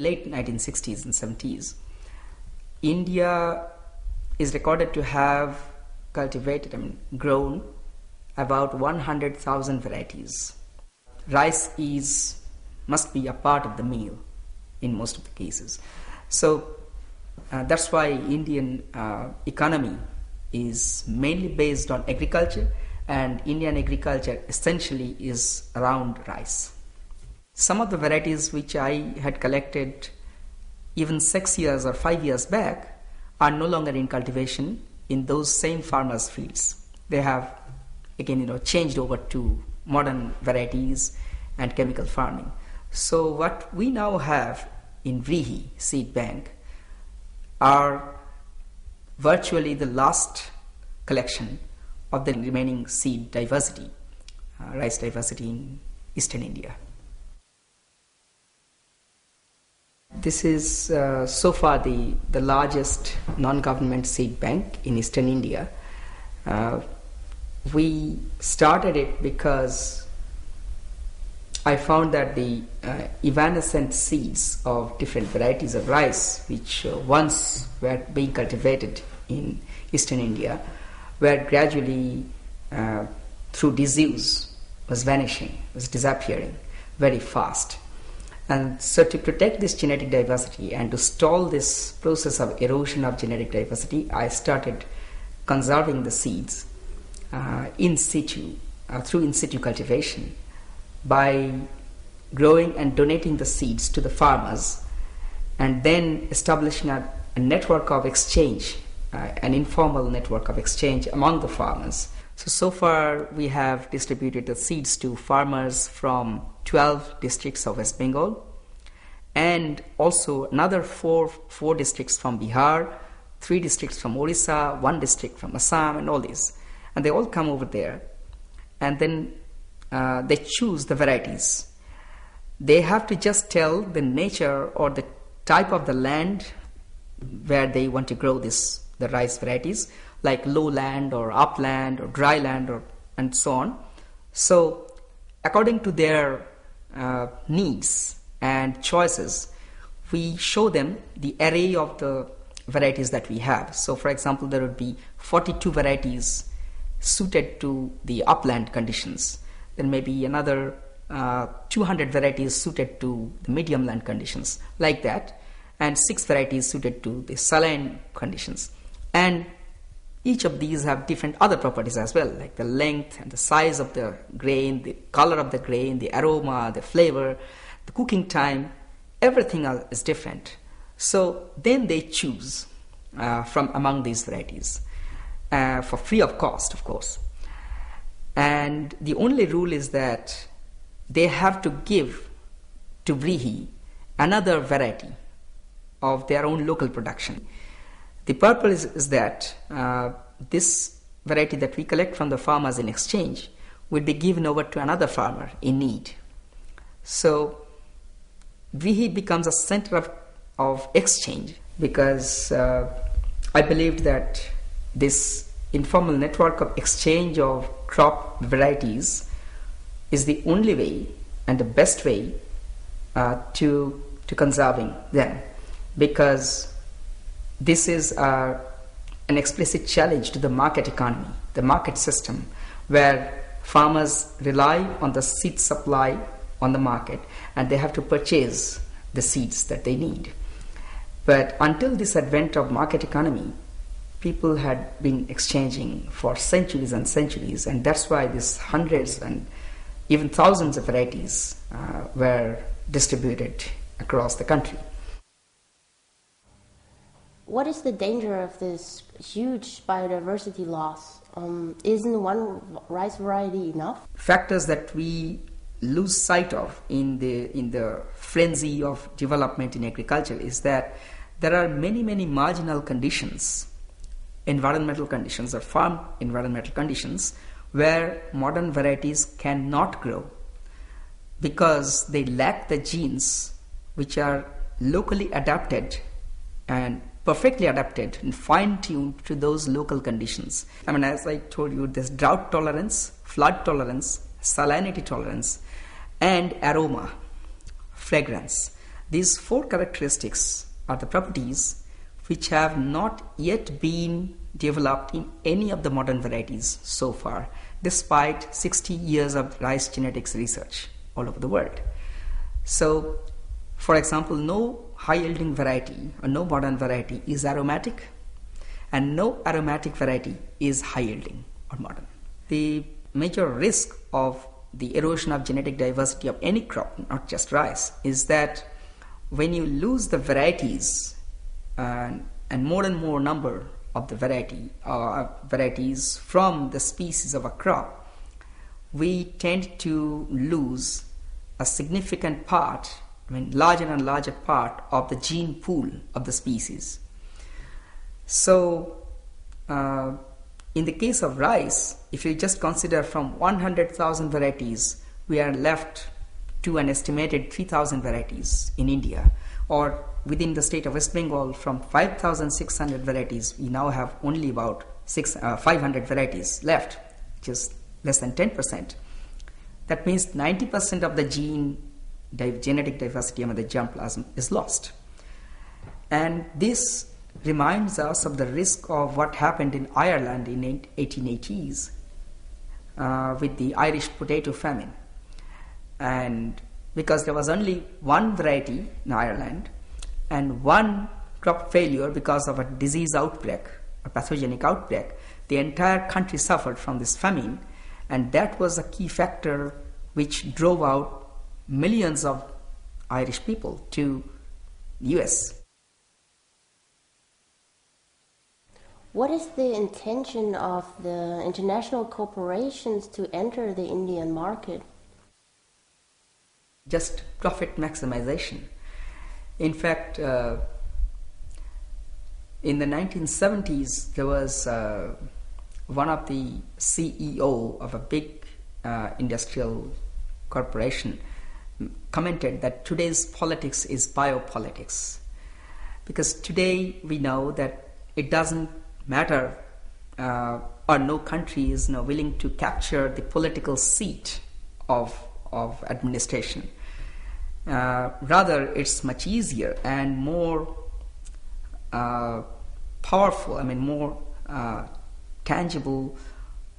late 1960s and 70s, India is recorded to have cultivated, grown about 100,000 varieties. Rice must be a part of the meal in most of the cases. So that's why Indian economy is mainly based on agriculture, and Indian agriculture essentially is around rice. Some of the varieties which I had collected even 6 years or 5 years back are no longer in cultivation in those same farmers' fields. They have again changed over to modern varieties and chemical farming. So what we now have in He seed bank are virtually the last collection of the remaining seed diversity, rice diversity in eastern India. This is so far the largest non-government seed bank in eastern India. We started it because I found that the evanescent seeds of different varieties of rice, which once were being cultivated in eastern India, were gradually, through disuse, was vanishing, was disappearing very fast. And so to protect this genetic diversity and to stall this process of erosion of genetic diversity, I started conserving the seeds in situ, through in situ cultivation, by growing and donating the seeds to the farmers, and then establishing a network of exchange, an informal network of exchange among the farmers. So far we have distributed the seeds to farmers from 12 districts of West Bengal, and also another four districts from Bihar, 3 districts from Orissa, 1 district from Assam, and all these. And they all come over there, and then they choose the varieties. They have to just tell the nature or the type of the land where they want to grow the rice varieties, like lowland or upland or dry land and so on. So according to their needs and choices, we show them the array of the varieties that we have. So for example, there would be 42 varieties suited to the upland conditions. Then maybe another 200 varieties suited to the medium land conditions, like that, and 6 varieties suited to the saline conditions. And each of these have different other properties as well, like the length and the size of the grain, the color of the grain, the aroma, the flavor, the cooking time, everything is different. So then they choose from among these varieties for free of cost, of course. And the only rule is that they have to give to He another variety of their own local production. The purpose is that this variety that we collect from the farmers in exchange will be given over to another farmer in need. So He becomes a center of exchange, because I believed that this informal network of exchange of crop varieties is the only way and the best way to conserving them, because this is an explicit challenge to the market economy, the market system, where farmers rely on the seed supply on the market and they have to purchase the seeds that they need. But until this advent of market economy, people had been exchanging for centuries and centuries, and that's why these hundreds and even thousands of varieties were distributed across the country. What is the danger of this huge biodiversity loss? Isn't one rice variety enough? Factors that we lose sight of in the frenzy of development in agriculture is that there are many marginal conditions, environmental conditions or farm environmental conditions, where modern varieties cannot grow because they lack the genes which are locally adapted and perfectly adapted and fine-tuned to those local conditions. As I told you, there's drought tolerance, flood tolerance, salinity tolerance, and aroma, fragrance. These four characteristics are the properties which have not yet been developed in any of the modern varieties so far, despite 60 years of rice genetics research all over the world. So, for example, no high-yielding variety or no modern variety is aromatic, and no aromatic variety is high-yielding or modern. The major risk of the erosion of genetic diversity of any crop, not just rice, is that when you lose the varieties and more number of the varieties from the species of a crop, we tend to lose a significant part, larger and larger part of the gene pool of the species. So, in the case of rice, if you just consider from 100,000 varieties, we are left to an estimated 3,000 varieties in India, or within the state of West Bengal, from 5,600 varieties, we now have only about 500 varieties left, which is less than 10%. That means 90% of the genetic diversity among the germplasm is lost. And this reminds us of the risk of what happened in Ireland in 1880s with the Irish potato famine. And because there was only one variety in Ireland and one crop failure because of a disease outbreak, a pathogenic outbreak, the entire country suffered from this famine, and that was a key factor which drove out millions of Irish people to the US. What is the intention of the international corporations to enter the Indian market? Just profit maximization. In fact, in the 1970s, there was one of the CEO of a big industrial corporation commented that today's politics is biopolitics. Because today we know that it doesn't matter or no country is now willing to capture the political seat of administration. Rather, it's much easier and more powerful, more tangible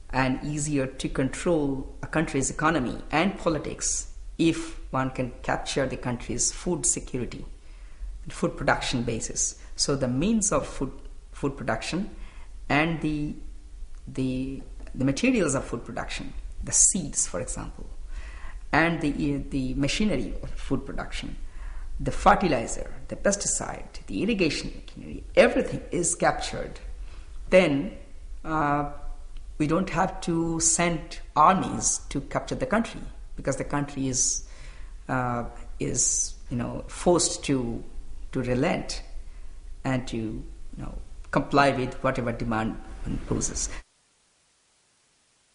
and easier to control a country's economy and politics if one can capture the country's food security and food production basis. So the means of food production and the materials of food production, the seeds, for example, and the machinery of food production, the fertilizer, the pesticide, the irrigation machinery, everything is captured. Then we don't have to send armies to capture the country, because the country is forced to relent and to comply with whatever demand imposes.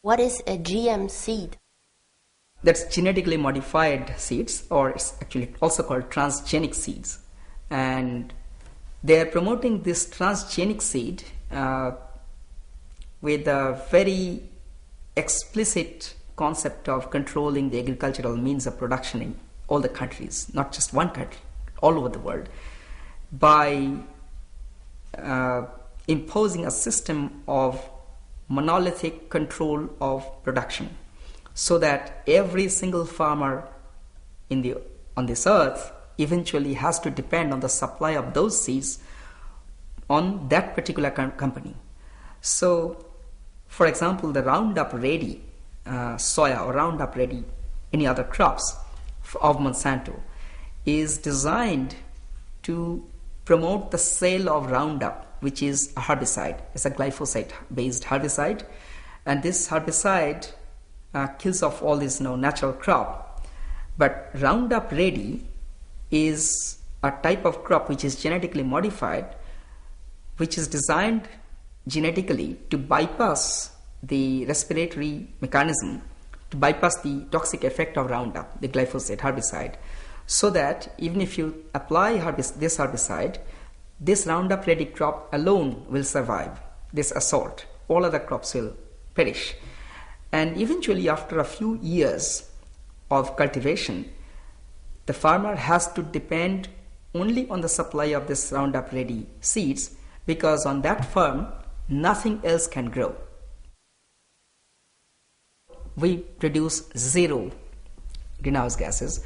What is a GM seed? That's genetically modified seeds, or it's actually also called transgenic seeds. And they are promoting this transgenic seed with a very explicit concept of controlling the agricultural means of production in all the countries, not just one country, all over the world, by imposing a system of monolithic control of production, so that every single farmer on this earth eventually has to depend on the supply of those seeds on that particular company. So, for example, the Roundup Ready soya or Roundup Ready any other crops of Monsanto is designed to promote the sale of Roundup, which is a herbicide. It's a glyphosate-based herbicide, and this herbicide kills off all this natural crop. But Roundup Ready is a type of crop which is genetically modified, which is designed genetically to bypass the respiratory mechanism, to bypass the toxic effect of Roundup, the glyphosate herbicide, so that even if you apply this herbicide, this Roundup Ready crop alone will survive this assault. All other crops will perish. And eventually, after a few years of cultivation, the farmer has to depend only on the supply of this Roundup Ready seeds, because on that farm nothing else can grow. We produce zero greenhouse gases.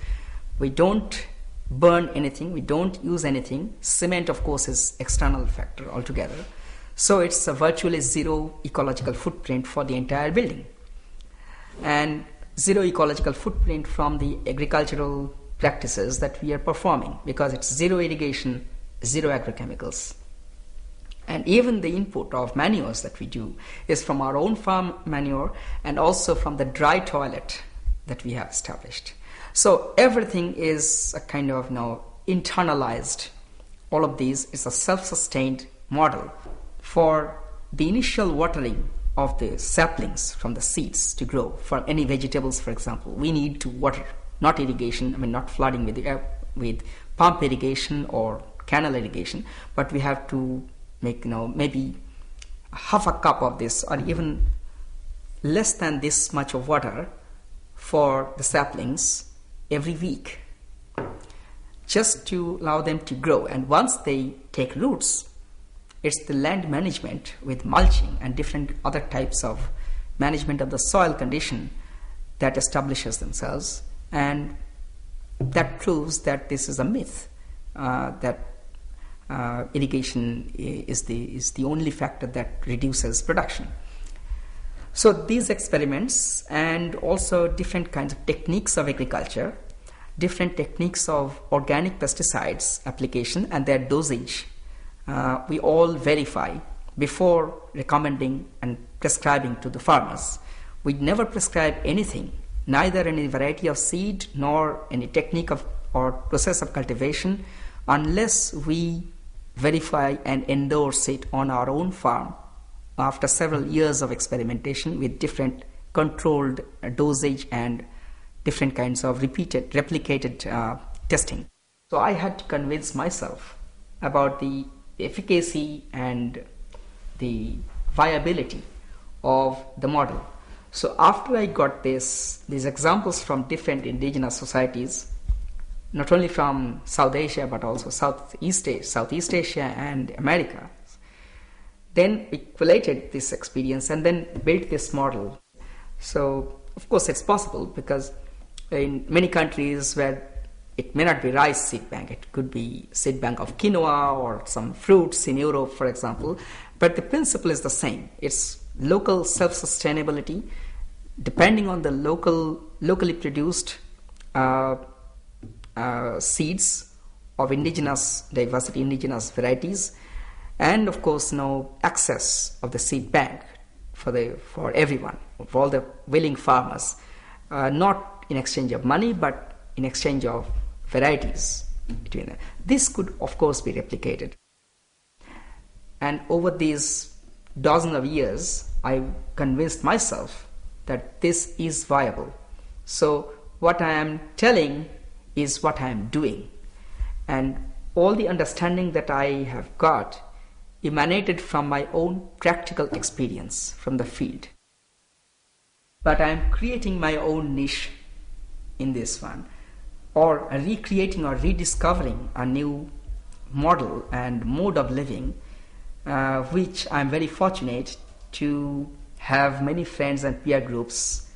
We don't burn anything, we don't use anything. Cement, of course, is external factor altogether. So it's a virtually zero ecological footprint for the entire building. And zero ecological footprint from the agricultural practices that we are performing, because it's zero irrigation, zero agrochemicals. And even the input of manures that we do is from our own farm manure and also from the dry toilet that we have established. So everything is a kind of internalized. All of these is a self-sustained model. For the initial watering of the saplings from the seeds to grow, for any vegetables, for example, we need to water, not irrigation, not flooding with pump irrigation or canal irrigation, but we have to make maybe half a cup of this or even less than this much of water for the saplings every week, just to allow them to grow. And once they take roots, it's the land management with mulching and different other types of management of the soil condition that establishes themselves, and that proves that this is a myth, that irrigation is the only factor that reduces production. So these experiments and also different kinds of techniques of agriculture, different techniques of organic pesticides application and their dosage, we all verify before recommending and prescribing to the farmers. We never prescribe anything, neither any variety of seed nor any technique of or process of cultivation, unless we verify and endorse it on our own farm after several years of experimentation with different controlled dosage and different kinds of replicated testing. So I had to convince myself about the efficacy and the viability of the model. So after I got these examples from different indigenous societies, not only from South Asia but also Southeast Asia and America, then we collated this experience and then built this model. So of course it's possible, because in many countries where it may not be rice seed bank, it could be seed bank of quinoa or some fruits in Europe, for example, but the principle is the same. It's local self-sustainability depending on the locally produced seeds of indigenous diversity, indigenous varieties, and of course access of the seed bank for everyone, for all the willing farmers, not in exchange of money but in exchange of varieties between them. This could of course be replicated, and over these dozen of years I convinced myself that this is viable. So what I am telling is what I am doing, and all the understanding that I have got emanated from my own practical experience from the field. But I am creating my own niche in this one, or recreating or rediscovering a new model and mode of living, which I am very fortunate to have many friends and peer groups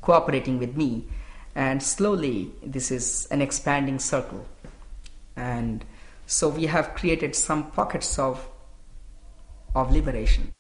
cooperating with me, and slowly this is an expanding circle. And so we have created some pockets of liberation.